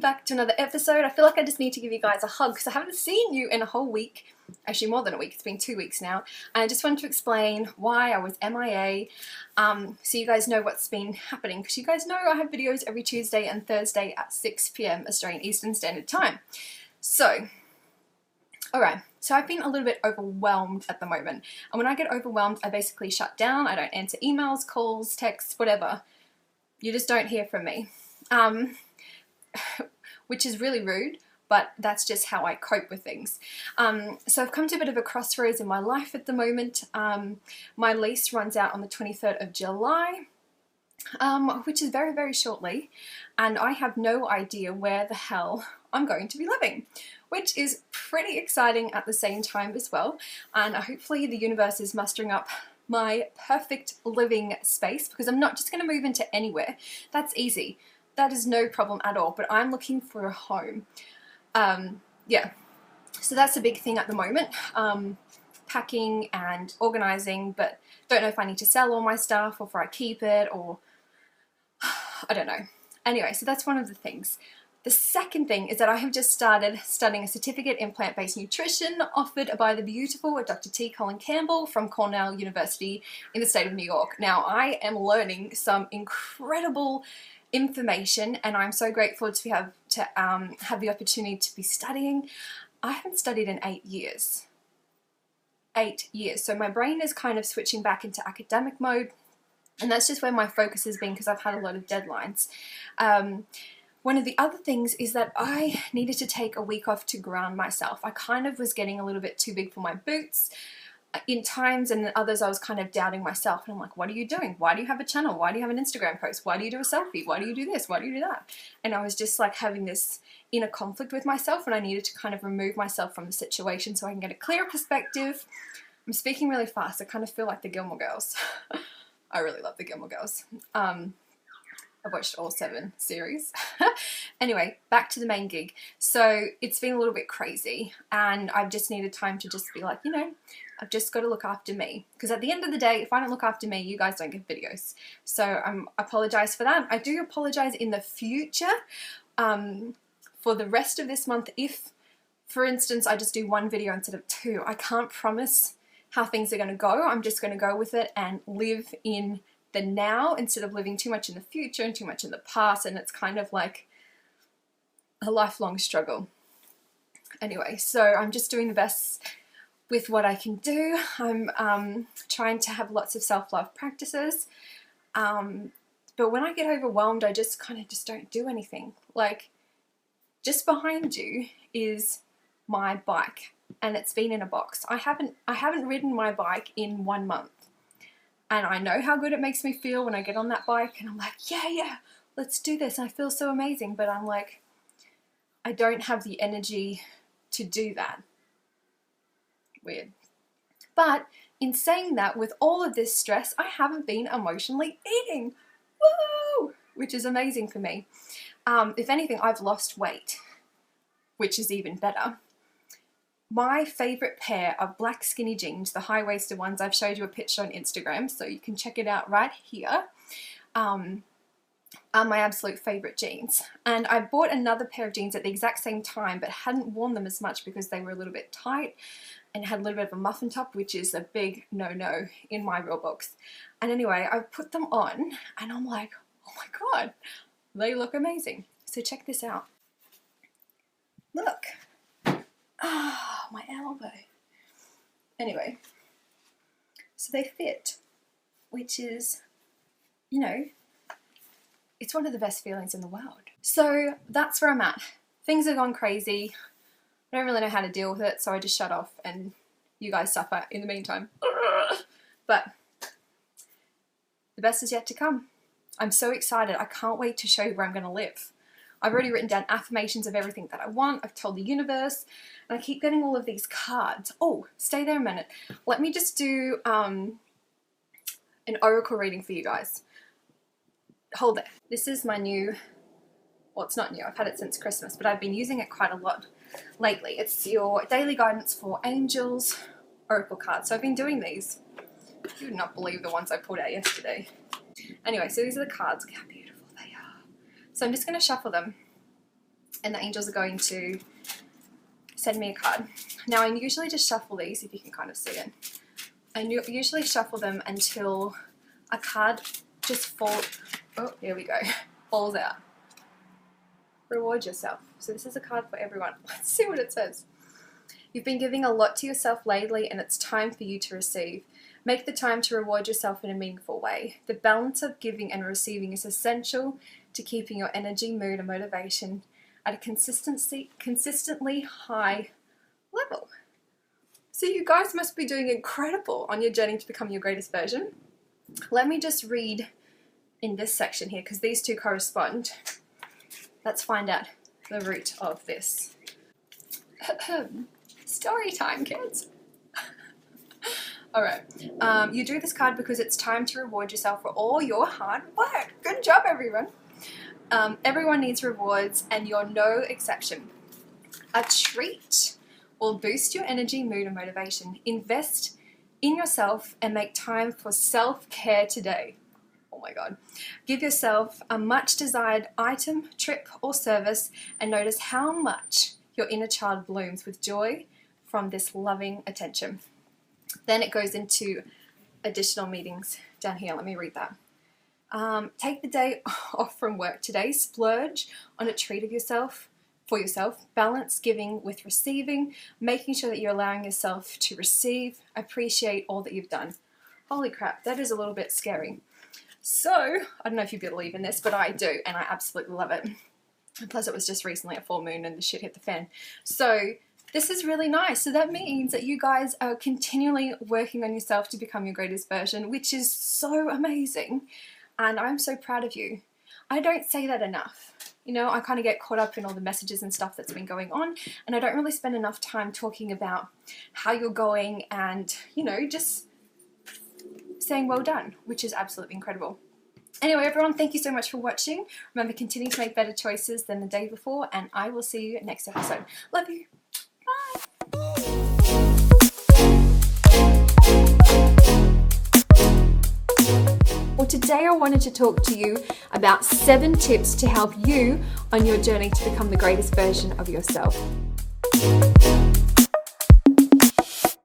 back to another episode. I feel like I just need to give you guys a hug because I haven't seen you in a whole week. Actually, more than a week. It's been 2 weeks now. And I just wanted to explain why I was MIA, so you guys know what's been happening. Because you guys know I have videos every Tuesday and Thursday at 6 p.m. Australian Eastern Standard Time. So, alright. So I've been a little bit overwhelmed at the moment. And when I get overwhelmed, I basically shut down. I don't answer emails, calls, texts, whatever. You just don't hear from me. Which is really rude, but that's just how I cope with things. So I've come to a bit of a crossroads in my life at the moment. My lease runs out on the 23rd of July, which is very, very shortly, and I have no idea where the hell I'm going to be living, which is pretty exciting at the same time as well. And hopefully the universe is mustering up my perfect living space, because I'm not just going to move into anywhere. That's easy. That is no problem at all, but I'm looking for a home. Yeah, so that's a big thing at the moment. Packing and organising, but don't know if I need to sell all my stuff or if I keep it, or I don't know. Anyway, so that's one of the things. The second thing is that I have just started studying a certificate in plant-based nutrition offered by the beautiful Dr. T. Colin Campbell from Cornell University in the state of New York. Now, I am learning some incredible information, and I'm so grateful to have the opportunity to be studying. I haven't studied in 8 years. 8 years. So my brain is kind of switching back into academic mode, and that's just where my focus has been because I've had a lot of deadlines. One of the other things is that I needed to take a week off to ground myself. I kind of was getting a little bit too big for my boots in times, and in others I was kind of doubting myself, and I'm like, what are you doing? Why do you have a channel? Why do you have an Instagram post? Why do you do a selfie? Why do you do this? Why do you do that? And I was just like having this inner conflict with myself, and I needed to kind of remove myself from the situation so I can get a clearer perspective. I'm speaking really fast. I kind of feel like the Gilmore Girls. I really love the Gilmore Girls. I've watched all 7 series. Anyway, back to the main gig. So it's been a little bit crazy, and I've just needed time to just be like, you know, I've just got to look after me. Because at the end of the day, if I don't look after me, you guys don't get videos. So I apologise for that. I do apologise in the future for the rest of this month if, for instance, I just do 1 video instead of 2. I can't promise how things are going to go. I'm just going to go with it and live in the now instead of living too much in the future and too much in the past, and it's kind of like a lifelong struggle. Anyway, so I'm just doing the best with what I can do. I'm trying to have lots of self-love practices, but when I get overwhelmed, I just kind of just don't do anything. Like, just behind you is my bike, and it's been in a box. I haven't ridden my bike in 1 month. And I know how good it makes me feel when I get on that bike and I'm like, yeah, let's do this. And I feel so amazing. But I'm like, I don't have the energy to do that. Weird. But in saying that, with all of this stress, I haven't been emotionally eating. Woo! Which is amazing for me. If anything, I've lost weight, which is even better. My favourite pair of black skinny jeans, the high-waisted ones, I've showed you a picture on Instagram, so you can check it out right here, are my absolute favourite jeans. And I bought another pair of jeans at the exact same time, but hadn't worn them as much because they were a little bit tight and had a little bit of a muffin top, which is a big no-no in my rule books. And anyway, I put them on, and I'm like, oh my god, they look amazing. So check this out. Look. Ah, my elbow. Anyway, so they fit, which is, you know, it's one of the best feelings in the world. So that's where I'm at. Things have gone crazy. I don't really know how to deal with it, so I just shut off and you guys suffer in the meantime. But the best is yet to come. I'm so excited. I can't wait to show you where I'm going to live. I've already written down affirmations of everything that I want. I've told the universe, and I keep getting all of these cards. Oh, stay there a minute. Let me just do an oracle reading for you guys. Hold it. This is my new, well, it's not new. I've had it since Christmas, but I've been using it quite a lot lately. It's your daily guidance for angels oracle cards. So I've been doing these. You would not believe the ones I pulled out yesterday. Anyway, so these are the cards. Look how beautiful they are. So I'm just going to shuffle them and the angels are going to send me a card. Now I usually just shuffle these, if you can kind of see it. I usually shuffle them until a card just falls out. Reward yourself. So this is a card for everyone. Let's see what it says. You've been giving a lot to yourself lately, and it's time for you to receive. Make the time to reward yourself in a meaningful way. The balance of giving and receiving is essential to keeping your energy, mood, and motivation at a consistently high level. So you guys must be doing incredible on your journey to become your greatest version. Let me just read in this section here, because these two correspond. Let's find out the root of this. Story time, kids. All right. You drew this card because it's time to reward yourself for all your hard work. Good job, everyone. Everyone needs rewards, and you're no exception. A treat will boost your energy, mood, and motivation. Invest in yourself and make time for self-care today. Oh my God. Give yourself a much desired item, trip, or service, and notice how much your inner child blooms with joy from this loving attention. Then it goes into additional meetings down here. Let me read that. Take the day off from work today. Splurge on a treat for yourself. Balance giving with receiving, making sure that you're allowing yourself to receive. Appreciate all that you've done. Holy crap, that is a little bit scary. So, I don't know if you believe in this, but I do, and I absolutely love it. And plus, it was just recently a full moon and the shit hit the fan. So, this is really nice. So that means that you guys are continually working on yourself to become your greatest version, which is so amazing. And I'm so proud of you. I don't say that enough. You know, I kind of get caught up in all the messages and stuff that's been going on, and I don't really spend enough time talking about how you're going and, you know, just saying well done, which is absolutely incredible. Anyway, everyone, thank you so much for watching. Remember, continue to make better choices than the day before, and I will see you next episode. Love you. Bye. Well, today I wanted to talk to you about 7 tips to help you on your journey to become the greatest version of yourself.